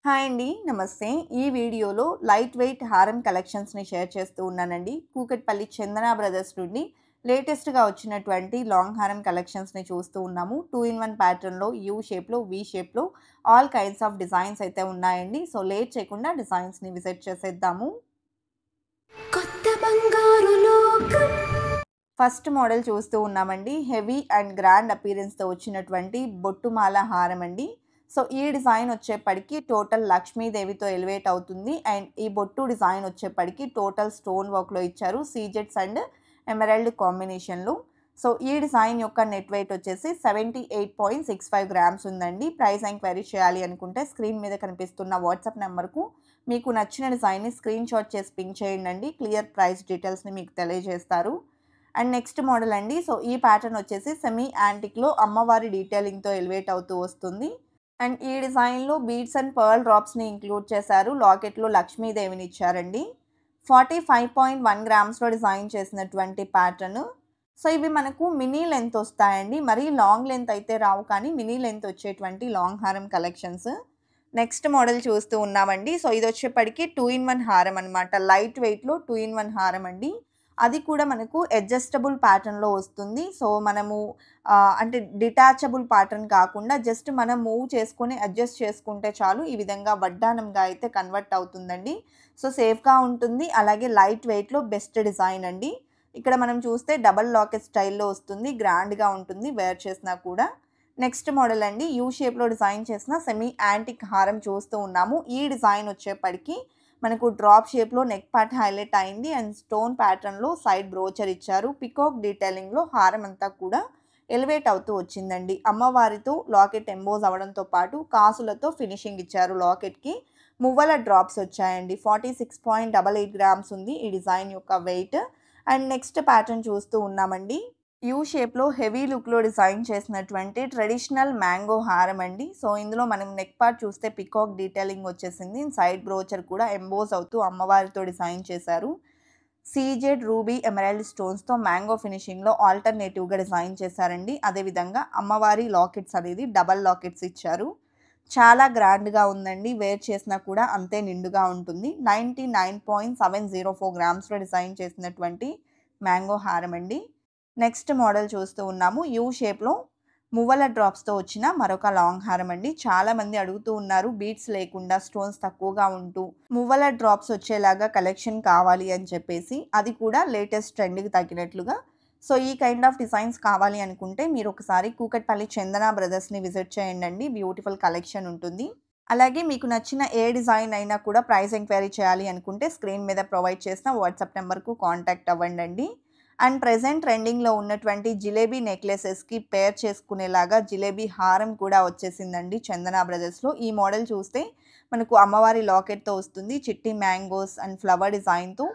Hi అండి. నమస్తే. ఈ వీడియోలో లైట్ వెయిట్ హారం కలెక్షన్స్‌ని షేర్ చేస్తూ ఉన్నానండి. కూకట్పల్లి చందన బ్రదర్స్ నుండి లేటెస్ట్‌గా వచ్చినటువంటి లాంగ్ హారం కలెక్షన్స్‌ని చూస్తూ ఉన్నాము. 2 ఇన్ 1 ప్యాటర్న్‌లో, యూ షేప్‌లో, వి షేప్‌లో ఆల్ కైండ్స్ ఆఫ్ డిజైన్స్ అయితే ఉన్నాయండి. సో, లేట్ చేయకుండా డిజైన్స్‌ని విజిట్ చేసేద్దాము. కొత్త బంగారు లోకం. ఫస్ట్ మోడల్ చూస్తూ ఉన్నామండి. హెవీ అండ్ గ్రాండ్ అపియరెన్స్‌తో వచ్చినటువంటి బొట్టుమాల హారం అండి. సో, ఈ డిజైన్ వచ్చేప్పటికి టోటల్ లక్ష్మీదేవితో ఎలివేట్ అవుతుంది. అండ్ ఈ బొట్టు డిజైన్ వచ్చేప్పటికి టోటల్ స్టోన్ వర్క్‌లో ఇచ్చారు. సీజెడ్స్ అండ్ ఎమరాల్డ్ కాంబినేషన్‌లో. సో, ఈ డిజైన్ యొక్క నెట్ వెయిట్ వచ్చేసి 78.65 గ్రామ్స్ ఉందండి. ప్రైస్ ఎంక్వైరీ చేయాలి అనుకుంటే స్క్రీన్ మీద కనిపిస్తున్న వాట్సాప్ నెంబర్‌కు మీకు నచ్చిన డిజైన్‌ని స్క్రీన్‌షాట్ చేసి పింక్ చేయండి. క్లియర్ ప్రైస్ డీటెయిల్స్‌ని మీకు తెలియజేస్తారు. అండ్ నెక్స్ట్ మోడల్ అండి. సో, ఈ ప్యాటర్న్ వచ్చేసి సెమీ యాంటిక్‌లో అమ్మవారి డీటెయిలింగ్‌తో ఎలివేట్ అవుతూ వస్తుంది. అండ్ ఈ డిజైన్‌లో బీడ్స్ అండ్ పర్ల్ డ్రాప్స్‌ని ఇంక్లూడ్ చేశారు. లాకెట్‌లో లక్ష్మీదేవిని ఇచ్చారండి. 45.1 గ్రామ్స్‌లో డిజైన్ చేసినటువంటి ప్యాటర్న్. సో, ఇవి మనకు మినీ లెంత్ వస్తాయండి. మరీ లాంగ్ లెంత్ అయితే రావు కానీ మినీ లెంత్ వచ్చేటువంటి లాంగ్ హారం కలెక్షన్స్. నెక్స్ట్ మోడల్ చూస్తూ ఉన్నామండి. సో, ఇదొచ్చేప్పటికి 2 ఇన్ 1 హారం అనమాట. లైట్ వెయిట్‌లో 2 ఇన్ 1 హారం అండి. అది కూడా మనకు అడ్జస్టబుల్ ప్యాటర్న్‌లో వస్తుంది. సో, మనము అంటే డిటాచబుల్ ప్యాటర్న్ కాకుండా జస్ట్ మనం మూవ్ చేసుకొని అడ్జస్ట్ చేసుకుంటే చాలు. ఈ విధంగా వడ్డానంగా అయితే కన్వర్ట్ అవుతుందండి. సో, సేఫ్‌గా ఉంటుంది. అలాగే లైట్ వెయిట్‌లో బెస్ట్ డిజైన్ అండి. ఇక్కడ మనం చూస్తే డబుల్ లాకెట్ స్టైల్‌లో వస్తుంది. గ్రాండ్‌గా ఉంటుంది వేర్ చేసినా కూడా. నెక్స్ట్ మోడల్ అండి. యూ షేప్‌లో డిజైన్ చేసిన సెమీ యాంటిక్ హారం చూస్తూ ఉన్నాము. ఈ డిజైన్ వచ్చేప్పటికి మనకు డ్రాప్ షేప్‌లో నెక్ పార్ట్ హైలైట్ అయింది. అండ్ స్టోన్ ప్యాటర్న్‌లో సైడ్ బ్రోచర్ ఇచ్చారు. పికాక్ డీటెయిలింగ్‌లో హారం అంతా కూడా ఎలివేట్ అవుతూ వచ్చిందండి. అమ్మవారితో లాకెట్ ఎంబోజ్ అవ్వడంతో పాటు కాసులతో ఫినిషింగ్ ఇచ్చారు లాకెట్‌కి. మువ్వల డ్రాప్స్ వచ్చాయండి. 46.88 గ్రామ్స్ ఉంది ఈ డిజైన్ యొక్క వెయిట్. అండ్ నెక్స్ట్ ప్యాటర్న్ చూస్తూ ఉన్నామండి. యూ షేప్‌లో హెవీ లుక్‌లో డిజైన్ చేసినటువంటి ట్రెడిషనల్ మ్యాంగో హారం అండి. సో, ఇందులో మనం నెక్ పార్ట్ చూస్తే పికాక్ డీటెయిలింగ్ వచ్చేసింది. సైడ్ బ్రోచర్ కూడా ఎంబోస్ అవుతూ అమ్మవారితో డిజైన్ చేశారు. సీజెడ్, రూబీ, ఎమరాల్డ్ స్టోన్స్‌తో మ్యాంగో ఫినిషింగ్‌లో ఆల్టర్‌నేటివ్‌గా డిజైన్ చేశారండి. అదేవిధంగా అమ్మవారి లాకెట్స్ అనేది డబల్ లాకెట్స్ ఇచ్చారు. చాలా గ్రాండ్‌గా ఉందండి. వేర్ చేసినా కూడా అంతే నిండుగా ఉంటుంది. 99.704 గ్రామ్స్‌లో డిజైన్ చేసినటువంటి మ్యాంగో హారం అండి. నెక్స్ట్ మోడల్ చూస్తూ ఉన్నాము. యూ షేప్‌లో మువ్వల డ్రాప్స్‌తో వచ్చిన మరొక లాంగ్ హారం అండి. చాలామంది అడుగుతూ ఉన్నారు బీడ్స్ లేకుండా స్టోన్స్ తక్కువగా ఉంటూ మువ్వల డ్రాప్స్ వచ్చేలాగా కలెక్షన్ కావాలి అని చెప్పేసి. అది కూడా లేటెస్ట్ ట్రెండ్‌కి తగ్గినట్లుగా. సో, ఈ కైండ్ ఆఫ్ డిజైన్స్ కావాలి అనుకుంటే మీరు ఒకసారి కూకట్పల్లి చందన బ్రదర్స్‌ని విజిట్ చేయండండి. బ్యూటిఫుల్ కలెక్షన్ ఉంటుంది. అలాగే మీకు నచ్చిన ఏ డిజైన్ అయినా కూడా ప్రైస్ ఎంక్వైరీ చేయాలి అనుకుంటే స్క్రీన్ మీద ప్రొవైడ్ చేసిన వాట్సాప్ నెంబర్‌కు కాంటాక్ట్ అవ్వండండి. అండ్ ప్రెజెంట్ ట్రెండింగ్‌లో ఉన్నటువంటి జిలేబీ నెక్లెసెస్‌కి పేర్ చేసుకునేలాగా జిలేబీ హారం కూడా వచ్చేసిందండి చందన బ్రదర్స్‌లో. ఈ మోడల్ చూస్తే మనకు అమ్మవారి లాకెట్‌తో వస్తుంది. చిట్టి మ్యాంగోస్ అండ్ ఫ్లవర్ డిజైన్‌తో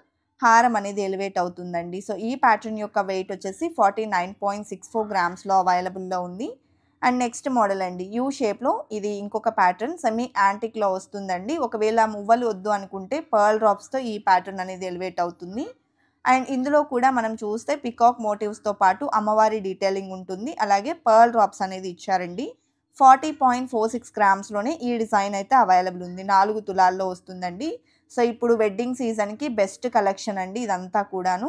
హారం అనేది ఎలివేట్ అవుతుందండి. సో, ఈ ప్యాటర్న్ యొక్క వెయిట్ వచ్చేసి 49.64 గ్రామ్స్‌లో అవైలబుల్‌లో ఉంది. అండ్ నెక్స్ట్ మోడల్ అండి. యూ షేప్‌లో ఇది ఇంకొక ప్యాటర్న్ సెమీ యాంటిక్‌లో వస్తుందండి. ఒకవేళ మువ్వలు వద్దు అనుకుంటే పర్ల్ డ్రాప్స్‌తో ఈ ప్యాటర్న్ అనేది ఎలివేట్ అవుతుంది. అండ్ ఇందులో కూడా మనం చూస్తే పికాక్ మోటివ్స్‌తో పాటు అమ్మవారి డీటెయిలింగ్ ఉంటుంది. అలాగే పర్ల్ డ్రాప్స్ అనేది ఇచ్చారండి. 40.46 గ్రామ్స్‌లోనే ఈ డిజైన్ అయితే అవైలబుల్ ఉంది. 4 తులాల్లో వస్తుందండి. సో, ఇప్పుడు వెడ్డింగ్ సీజన్‌కి బెస్ట్ కలెక్షన్ అండి ఇదంతా కూడాను.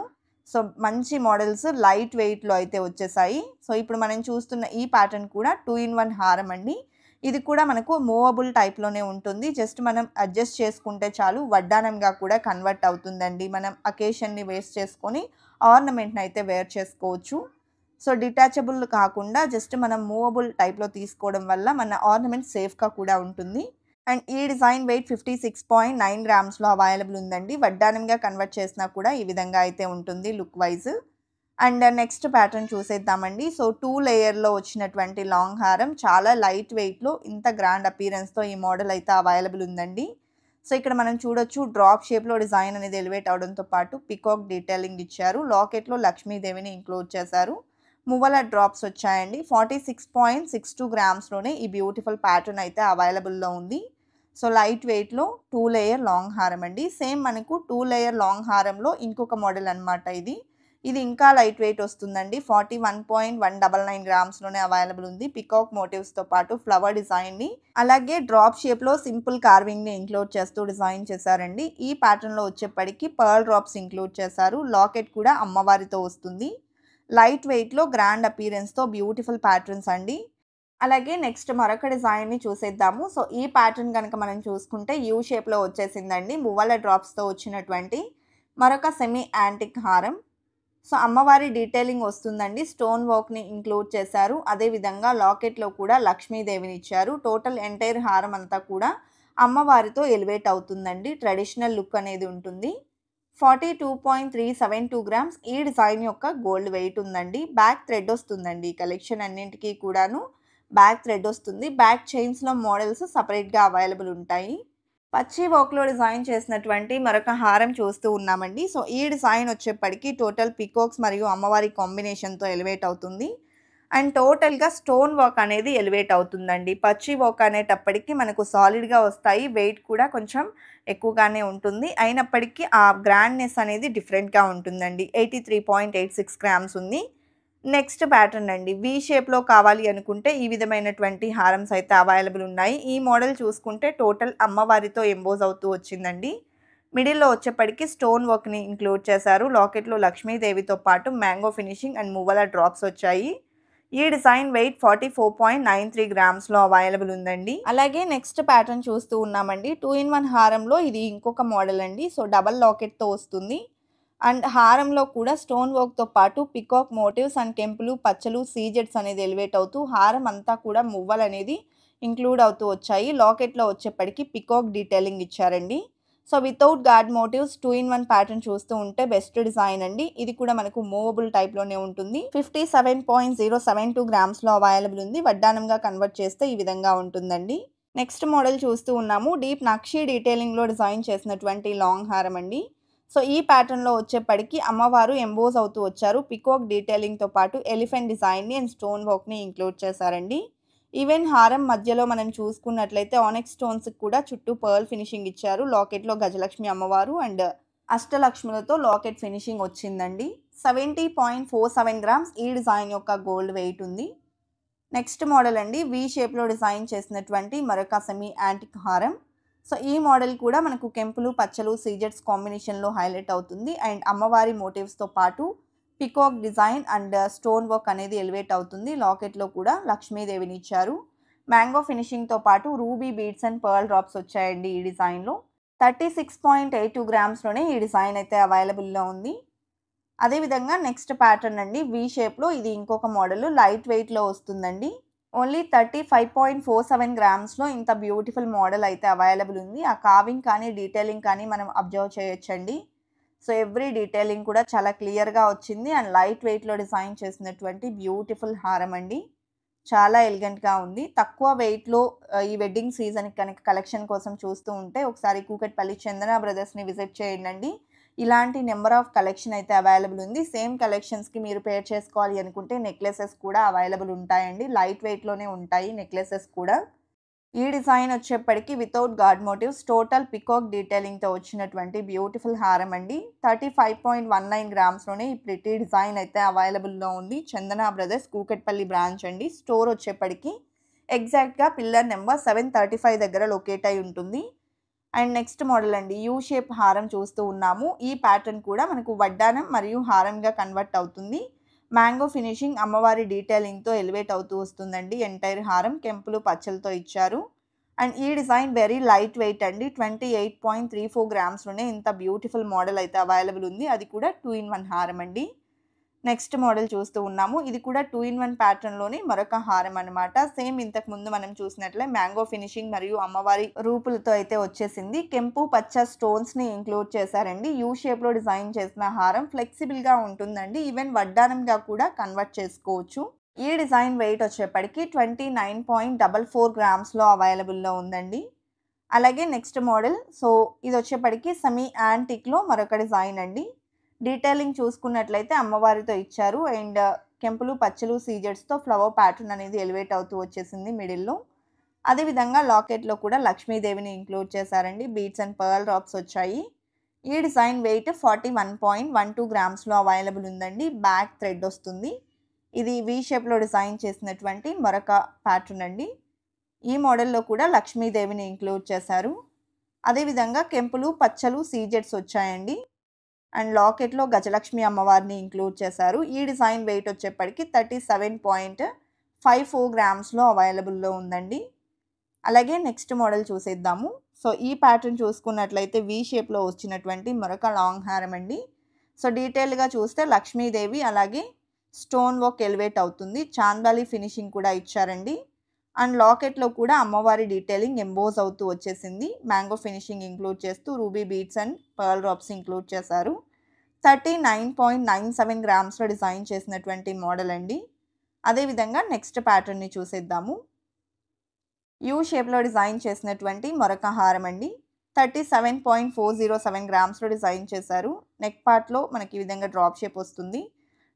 సో, మంచి మోడల్స్ లైట్ వెయిట్‌లో అయితే వచ్చేసాయి. సో, ఇప్పుడు మనం చూస్తున్న ఈ ప్యాటర్న్ కూడా 2 ఇన్ 1 హారం అండి. ఇది కూడా మనకు మూవబుల్ టైప్‌లోనే ఉంటుంది. జస్ట్ మనం అడ్జస్ట్ చేసుకుంటే చాలు వడ్డానంగా కూడా కన్వర్ట్ అవుతుందండి. మనం అకేషన్‌ని వేస్ట్ చేసుకొని ఆర్నమెంట్‌ని అయితే వేర్ చేసుకోవచ్చు. సో, డిటాచబుల్ కాకుండా జస్ట్ మనం మూవబుల్ టైప్‌లో తీసుకోవడం వల్ల మన ఆర్నమెంట్ సేఫ్‌గా కూడా ఉంటుంది. అండ్ ఈ డిజైన్ వెయిట్ 56.9 గ్రామ్స్‌లో అవైలబుల్ ఉందండి. వడ్డానంగా కన్వర్ట్ చేసినా కూడా ఈ విధంగా అయితే ఉంటుంది look wise. And next pattern చూసేద్దామండి. సో, 2 లేయర్‌లో వచ్చినటువంటి లాంగ్ హారం చాలా లైట్ వెయిట్‌లో ఇంత గ్రాండ్ అపియరెన్స్‌తో ఈ మోడల్ అయితే అవైలబుల్ ఉందండి. సో, ఇక్కడ మనం చూడొచ్చు డ్రాప్ షేప్‌లో డిజైన్ అనేది ఎలివేట్ అవ్వడంతో పాటు పికాక్ డీటెయిలింగ్ ఇచ్చారు. లాకెట్‌లో లక్ష్మీదేవిని ఇంక్లూడ్ చేశారు. మువ్వల డ్రాప్స్ వచ్చాయండి. 46.62 గ్రామ్స్‌లోనే ఈ బ్యూటిఫుల్ ప్యాటర్న్ అయితే అవైలబుల్‌లో ఉంది. సో, లైట్ వెయిట్‌లో 2 లేయర్ లాంగ్ హారం అండి. సేమ్ మనకు 2 లేయర్ లాంగ్ హారంలో ఇంకొక మోడల్ అనమాట ఇది. ఇది ఇంకా లైట్ వెయిట్ వస్తుందండి. 41.199 గ్రామ్స్‌లోనే అవైలబుల్ ఉంది. పికాక్ మోటివ్స్‌తో పాటు ఫ్లవర్ డిజైన్‌ని అలాగే డ్రాప్ షేప్‌లో సింపుల్ కార్వింగ్‌ని ఇంక్లూడ్ చేస్తూ డిజైన్ చేశారండి. ఈ ప్యాటర్న్‌లో వచ్చేప్పటికి పర్ల్ డ్రాప్స్ ఇంక్లూడ్ చేశారు. లాకెట్ కూడా అమ్మవారితో వస్తుంది. లైట్ వెయిట్‌లో గ్రాండ్ అపియరెన్స్‌తో బ్యూటిఫుల్ ప్యాటర్న్స్ అండి. అలాగే నెక్స్ట్ మరొక డిజైన్‌ని చూసేద్దాము. సో, ఈ ప్యాటర్న్ గనక మనం చూసుకుంటే యూ షేప్‌లో వచ్చేసిందండి. మువ్వల డ్రాప్స్‌తో వచ్చినటువంటి మరొక సెమీ యాంటిక్ హారం. సో, అమ్మవారి డీటెయిలింగ్ వస్తుందండి. స్టోన్ వర్క్‌ని ఇంక్లూడ్ చేశారు. అదేవిధంగా లాకెట్‌లో కూడా లక్ష్మీదేవిని ఇచ్చారు. టోటల్ ఎంటైర్ హారం అంతా కూడా అమ్మవారితో ఎలివేట్ అవుతుందండి. ట్రెడిషనల్ లుక్ అనేది ఉంటుంది. 42.372 గ్రామ్స్ ఈ డిజైన్ యొక్క గోల్డ్ వెయిట్ ఉందండి. బ్యాక్ థ్రెడ్ వస్తుందండి. ఈ కలెక్షన్ అన్నింటికి కూడాను బ్యాక్ థ్రెడ్ వస్తుంది. బ్యాక్ చైన్స్‌లో మోడల్స్ సెపరేట్‌గా అవైలబుల్ ఉంటాయి. పచ్చి వర్క్‌లో డిజైన్ చేసినటువంటి మరొక హారం చూస్తూ ఉన్నామండి. సో, ఈ డిజైన్ వచ్చేప్పటికి టోటల్ పీకాక్స్ మరియు అమ్మవారి కాంబినేషన్‌తో ఎలివేట్ అవుతుంది. అండ్ టోటల్‌గా స్టోన్ వర్క్ అనేది ఎలివేట్ అవుతుందండి. పచ్చి వర్క్ అనేటప్పటికి మనకు సాలిడ్‌గా వస్తాయి. వెయిట్ కూడా కొంచెం ఎక్కువగానే ఉంటుంది. అయినప్పటికీ ఆ గ్రాండ్‌నెస్ అనేది డిఫరెంట్‌గా ఉంటుందండి. 83.86 గ్రామ్స్ ఉంది. నెక్స్ట్ ప్యాటర్న్ అండి. వి షేప్‌లో కావాలి అనుకుంటే ఈ విధమైనటువంటి హారమ్స్ అయితే అవైలబుల్ ఉన్నాయి. ఈ మోడల్ చూసుకుంటే టోటల్ అమ్మవారితో ఎంబోజ్ అవుతూ వచ్చిందండి. మిడిల్‌లో వచ్చేప్పటికి స్టోన్ వర్క్‌ని ఇంక్లూడ్ చేశారు. లాకెట్‌లో లక్ష్మీదేవితో పాటు mango finishing and Muvvala drops వచ్చాయి. ఈ డిజైన్ వెయిట్ 44.93 గ్రామ్స్‌లో అవైలబుల్ ఉందండి. అలాగే నెక్స్ట్ ప్యాటర్న్ చూస్తూ ఉన్నామండి. 2 ఇన్ 1 హారంలో ఇది ఇంకొక మోడల్ అండి. సో, డబల్ లాకెట్‌తో వస్తుంది. అండ్ హారంలో కూడా స్టోన్ వర్క్‌తో పాటు పికాక్ మోటివ్స్ అండ్ కెంపులు, పచ్చలు, సీజెడ్స్ అనేది ఎలివేట్ అవుతూ హారం అంతా కూడా మువ్వలనేది ఇంక్లూడ్ అవుతూ వచ్చాయి. లాకెట్‌లో వచ్చేప్పటికి పికాక్ డీటెయిలింగ్ ఇచ్చారండి. So, without guard motives 2 in 1 pattern చూస్తూ ఉంటే బెస్ట్ డిజైన్ అండి. ఇది కూడా మనకు మూవబుల్ టైప్‌లోనే ఉంటుంది. 57.072 గ్రామ్స్‌లో అవైలబుల్ ఉంది. వడ్డానంగా కన్వర్ట్ చేస్తే ఈ విధంగా ఉంటుందండి. నెక్స్ట్ మోడల్ చూస్తూ ఉన్నాము. డీప్ నక్షి డీటెయిలింగ్‌లో డిజైన్ చేసినటువంటి లాంగ్ హారం అండి. సో, ఈ ప్యాటర్న్‌లో వచ్చేప్పటికి అమ్మవారు ఎంబోజ్ అవుతూ వచ్చారు. పికాక్ డీటెయిలింగ్‌తో పాటు ఎలిఫెంట్ డిజైన్‌ని అండ్ స్టోన్ వర్క్‌ని ఇంక్లూడ్ చేశారండి. ఈవెన్ హారం మధ్యలో మనం చూసుకున్నట్లయితే ఆనెక్స్ స్టోన్స్‌కి కూడా చుట్టూ పర్ల్ ఫినిషింగ్ ఇచ్చారు. లాకెట్‌లో గజలక్ష్మి అమ్మవారు అండ్ అష్టలక్ష్ములతో లాకెట్ ఫినిషింగ్ వచ్చిందండి. 70.47 గ్రామ్స్ ఈ డిజైన్ యొక్క గోల్డ్ వెయిట్ ఉంది. నెక్స్ట్ మోడల్ అండి. వి షేప్‌లో డిజైన్ చేసినటువంటి మరొక సెమీ యాంటిక్ హారం. సో, ఈ మోడల్ కూడా మనకు కెంపులు, పచ్చలు, సీజెడ్స్ కాంబినేషన్‌లో హైలైట్ అవుతుంది. అండ్ అమ్మవారి మోటివ్స్‌తో పాటు peacock design and stone work అనేది ఎలివేట్ అవుతుంది. లాకెట్‌లో కూడా లక్ష్మీదేవిని ఇచ్చారు. మ్యాంగో ఫినిషింగ్‌తో పాటు ruby beads and pearl drops వచ్చాయండి ఈ డిజైన్‌లో. 36.82 గ్రామ్స్‌లోనే ఈ డిజైన్ అయితే అవైలబుల్‌లో ఉంది. అదేవిధంగా నెక్స్ట్ ప్యాటర్న్ అండి. వి షేప్‌లో ఇది ఇంకొక మోడల్ లైట్ వెయిట్‌లో వస్తుందండి. ఓన్లీ 35.47 గ్రామ్స్‌లో ఇంత బ్యూటిఫుల్ మోడల్ అయితే అవైలబుల్ ఉంది. ఆ కార్వింగ్ కానీ, డీటెయిలింగ్ కానీ మనం అబ్జర్వ్ చేయొచ్చండి. సో, ఎవ్రీ డీటెయిలింగ్ కూడా చాలా క్లియర్‌గా వచ్చింది. అండ్ లైట్ వెయిట్‌లో డిజైన్ చేసినటువంటి బ్యూటిఫుల్ హారం అండి. చాలా ఎలిగెంట్‌గా ఉంది. తక్కువ వెయిట్‌లో ఈ వెడ్డింగ్ సీజన్‌కి కనుక కలెక్షన్ కోసం చూస్తూ ఉంటే ఒకసారి కూకట్పల్లి చందన బ్రదర్స్‌ని విజిట్ చేయండండి. ఇలాంటి నెంబర్ ఆఫ్ కలెక్షన్ అయితే అవైలబుల్ ఉంది. సేమ్ కలెక్షన్స్‌కి మీరు పేర్ చేసుకోవాలి అనుకుంటే నెక్లెసెస్ కూడా అవైలబుల్ ఉంటాయండి. లైట్ వెయిట్‌లోనే ఉంటాయి నెక్లెసెస్ కూడా. ఈ డిజైన్ వచ్చేప్పటికి without guard motifs total peacock డీటెయిలింగ్‌తో వచ్చినటువంటి బ్యూటిఫుల్ హారం అండి. 35.19 గ్రామ్స్‌లోనే ఈ ప్రిటీ డిజైన్ అయితే అవైలబుల్‌లో ఉంది. చందన బ్రదర్స్ కూకట్పల్లి బ్రాంచ్ అండి. స్టోర్ వచ్చేప్పటికి ఎగ్జాక్ట్‌గా పిల్లర్ నెంబర్ 735 దగ్గర లొకేట్ అయి ఉంటుంది. అండ్ నెక్స్ట్ మోడల్ అండి. యూ షేప్ హారం చూస్తూ ఉన్నాము. ఈ ప్యాటర్న్ కూడా మనకు వడ్డానం మరియు హారంగా కన్వర్ట్ అవుతుంది. మ్యాంగో ఫినిషింగ్ అమ్మవారి డీటెయిలింగ్‌తో ఎలివేట్ అవుతూ వస్తుందండి. ఎంటైర్ హారం కెంపులు, పచ్చలతో ఇచ్చారు. అండ్ ఈ డిజైన్ వెరీ లైట్ వెయిట్ అండి. 28.34 గ్రామ్స్‌లోనే ఇంత బ్యూటిఫుల్ మోడల్ అయితే అవైలబుల్ ఉంది. అది కూడా 2 ఇన్ 1 హారం అండి. నెక్స్ట్ మోడల్ చూస్తూ ఉన్నాము. ఇది కూడా 2 ఇన్ 1 ప్యాటర్న్‌లోనే మరొక హారం అనమాట. సేమ్ ఇంతకు ముందు మనం చూసినట్లే మ్యాంగో ఫినిషింగ్ మరియు అమ్మవారి రూపులతో అయితే వచ్చేసింది. కెంపు, పచ్చ స్టోన్స్‌ని ఇంక్లూడ్ చేశారండి. యూ షేప్‌లో డిజైన్ చేసిన హారం ఫ్లెక్సిబుల్‌గా ఉంటుందండి. ఈవెన్ వడ్డానంగా కూడా కన్వర్ట్ చేసుకోవచ్చు. ఈ డిజైన్ వెయిట్ వచ్చేప్పటికి 29.44 గ్రామ్స్‌లో అవైలబుల్‌లో ఉందండి. అలాగే నెక్స్ట్ మోడల్. సో, ఇది వచ్చేప్పటికి సెమీ యాంటిక్‌లో మరొక డిజైన్ అండి. డీటెయిలింగ్ చూసుకున్నట్లయితే అమ్మవారితో ఇచ్చారు. అండ్ కెంపులు, పచ్చలు, సీజెడ్స్‌తో ఫ్లవర్ ప్యాటర్న్ అనేది ఎలివేట్ అవుతూ వచ్చేసింది మిడిల్‌లో. అదేవిధంగా లాకెట్‌లో కూడా లక్ష్మీదేవిని ఇంక్లూడ్ చేశారండి. బీడ్స్ అండ్ పర్ల్ డ్రాప్స్ వచ్చాయి. ఈ డిజైన్ వెయిట్ 41.12 గ్రామ్స్లో అవైలబుల్ ఉందండి. బ్యాక్ థ్రెడ్ వస్తుంది. ఇది వి షేప్లో డిజైన్ చేసినటువంటి మరొక ప్యాటర్న్ అండి. ఈ మోడల్లో కూడా లక్ష్మీదేవిని ఇంక్లూడ్ చేశారు. అదేవిధంగా కెంపులు పచ్చలు సీజెట్స్ వచ్చాయండి. అండ్ లాకెట్లో గజలక్ష్మి అమ్మవారిని ఇంక్లూడ్ చేశారు. ఈ డిజైన్ వెయిట్ వచ్చేప్పటికి 37.54 గ్రామ్స్లో అవైలబుల్లో ఉందండి. అలాగే నెక్స్ట్ మోడల్ చూసేద్దాము. సో ఈ ప్యాటర్న్ చూసుకున్నట్లయితే వి షేప్లో వచ్చినటువంటి మరొక లాంగ్ హారం అండి. సో డీటెయిల్గా చూస్తే లక్ష్మీదేవి అలాగే స్టోన్ వర్క్ ఎలివేట్ అవుతుంది. చాందాలి ఫినిషింగ్ కూడా ఇచ్చారండి. అండ్ లాకెట్లో కూడా అమ్మవారి డీటెయిలింగ్ ఎంబోజ్ అవుతూ వచ్చేసింది. మ్యాంగో ఫినిషింగ్ ఇంక్లూడ్ చేస్తూ ruby beads and pearl drops include చేశారు. 39.97 గ్రామ్స్లో డిజైన్ చేసినటువంటి మోడల్ అండి. అదేవిధంగా నెక్స్ట్ ప్యాటర్న్ని చూసేద్దాము. యూ షేప్లో డిజైన్ చేసినటువంటి మరొక హారం అండి. 37.407 గ్రామ్స్లో డిజైన్ చేశారు. నెక్ పార్ట్లో మనకి ఈ విధంగా డ్రాప్ షేప్ వస్తుంది.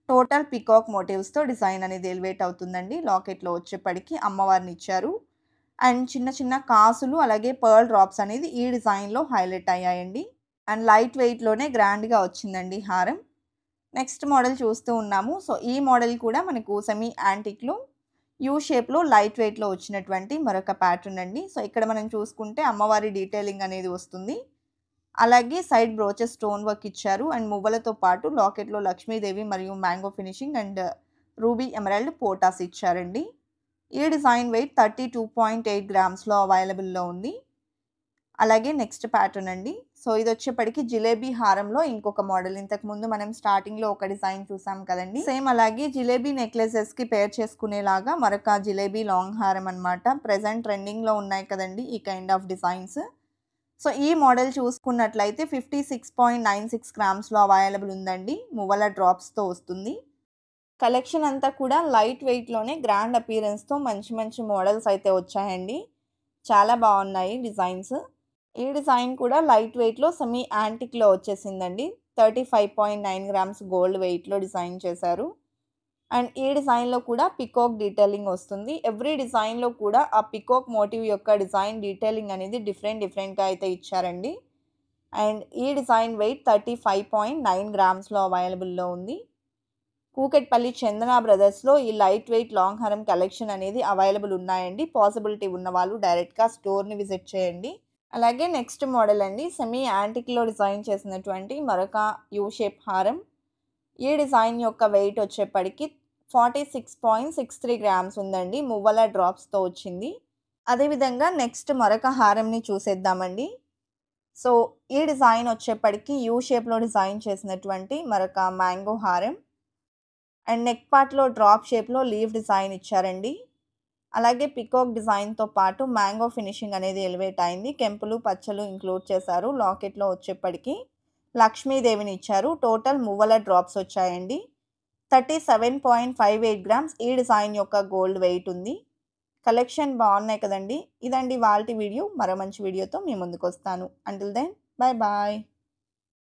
టోటల్ పికాక్ మోటివ్స్తో డిజైన్ అనేది ఎలివేట్ అవుతుందండి. లాకెట్లో వచ్చేప్పటికి అమ్మవారిని ఇచ్చారు. అండ్ చిన్న చిన్న కాసులు అలాగే పర్ల్ డ్రాప్స్ అనేది ఈ డిజైన్లో హైలైట్ అయ్యాయండి. అండ్ లైట్ వెయిట్లోనే గ్రాండ్గా వచ్చిందండి హారం. నెక్స్ట్ మోడల్ చూస్తూ ఉన్నాము. సో ఈ మోడల్ కూడా మనకు సెమీ యాంటిక్లో యూ షేప్లో లైట్ వెయిట్లో వచ్చినటువంటి మరొక ప్యాటర్న్ అండి. సో ఇక్కడ మనం చూసుకుంటే అమ్మవారి డీటెయిలింగ్ అనేది వస్తుంది. అలాగే సైడ్ బ్రోచెస్ స్టోన్ వర్క్ ఇచ్చారు. అండ్ మువ్వలతో పాటు లాకెట్లో లక్ష్మీదేవి మరియు mango finishing and ruby emerald పోటాస్ ఇచ్చారండి. ఈ డిజైన్ వెయిట్ 32.8 గ్రామ్స్లో అవైలబుల్లో ఉంది. అలాగే నెక్స్ట్ ప్యాటర్న్ అండి. సో ఇది వచ్చేప్పటికి జిలేబీ హారంలో ఇంకొక మోడల్. ఇంతకుముందు మనం స్టార్టింగ్లో ఒక డిజైన్ చూసాం కదండి. సేమ్ అలాగే జిలేబీ నెక్లెసెస్కి పేర్ చేసుకునేలాగా మరొక జిలేబీ లాంగ్ హారం అనమాట. ప్రెజెంట్ ట్రెండింగ్లో ఉన్నాయి కదండి ఈ కైండ్ ఆఫ్ డిజైన్స్. సో ఈ మోడల్ చూసుకున్నట్లయితే 56.96 గ్రామ్స్లో అవైలబుల్ ఉందండి. మువ్వల డ్రాప్స్తో వస్తుంది. కలెక్షన్ అంతా కూడా లైట్ వెయిట్లోనే గ్రాండ్ అపీరెన్స్తో మంచి మంచి మోడల్స్ అయితే వచ్చాయండి. చాలా బాగున్నాయి డిజైన్స్. ఈ డిజైన్ కూడా లైట్ వెయిట్లో సెమీ యాంటిక్లో వచ్చేసిందండి. 35.9 గ్రామ్స్ గోల్డ్ వెయిట్లో డిజైన్ చేశారు. అండ్ ఈ డిజైన్లో కూడా పికాక్ డీటెయిలింగ్ వస్తుంది. ఎవ్రీ డిజైన్లో కూడా ఆ పికాక్ మోటివ్ యొక్క డిజైన్ డీటెయిలింగ్ అనేది డిఫరెంట్గా అయితే ఇచ్చారండి. అండ్ ఈ డిజైన్ వెయిట్ 35.9 గ్రామ్స్లో అవైలబుల్లో ఉంది. కూకట్పల్లి చందన బ్రదర్స్లో ఈ లైట్ వెయిట్ లాంగ్ హారం కలెక్షన్ అనేది అవైలబుల్ ఉన్నాయండి. పాసిబిలిటీ ఉన్న వాళ్ళు డైరెక్ట్గా స్టోర్ని విజిట్ చేయండి. అలాగే నెక్స్ట్ మోడల్ అండి. సెమీ యాంటిక్లో డిజైన్ చేసినటువంటి మరొక యూ షేప్ హారం. ఈ డిజైన్ యొక్క వెయిట్ వచ్చేప్పటికి 46.63 గ్రామ్స్ ఉందండి. మువ్వల డ్రాప్స్తో వచ్చింది. అదేవిధంగా నెక్స్ట్ మరొక హారంని చూసేద్దామండి. సో ఈ డిజైన్ వచ్చేప్పటికి యూ షేప్లో డిజైన్ చేసినటువంటి మరొక మ్యాంగో హారం. అండ్ నెక్ పార్ట్లో డ్రాప్ షేప్లో లీవ్ డిజైన్ ఇచ్చారండి. అలాగే పికాక్ డిజైన్తో పాటు మ్యాంగో ఫినిషింగ్ అనేది ఎలివేట్ అయింది. కెంపులు పచ్చలు ఇంక్లూడ్ చేశారు. లాకెట్లో వచ్చేప్పటికి లక్ష్మీదేవిని ఇచ్చారు. టోటల్ మువ్వల డ్రాప్స్ వచ్చాయండి. 37.58 గ్రామ్స్ ఈ డిజైన్ యొక్క గోల్డ్ వెయిట్ ఉంది. కలెక్షన్ బాగున్నాయి కదండి. ఇదండి వాల్టి వీడియో. మరో మంచి వీడియోతో మీ ముందుకు వస్తాను. Until then bye bye.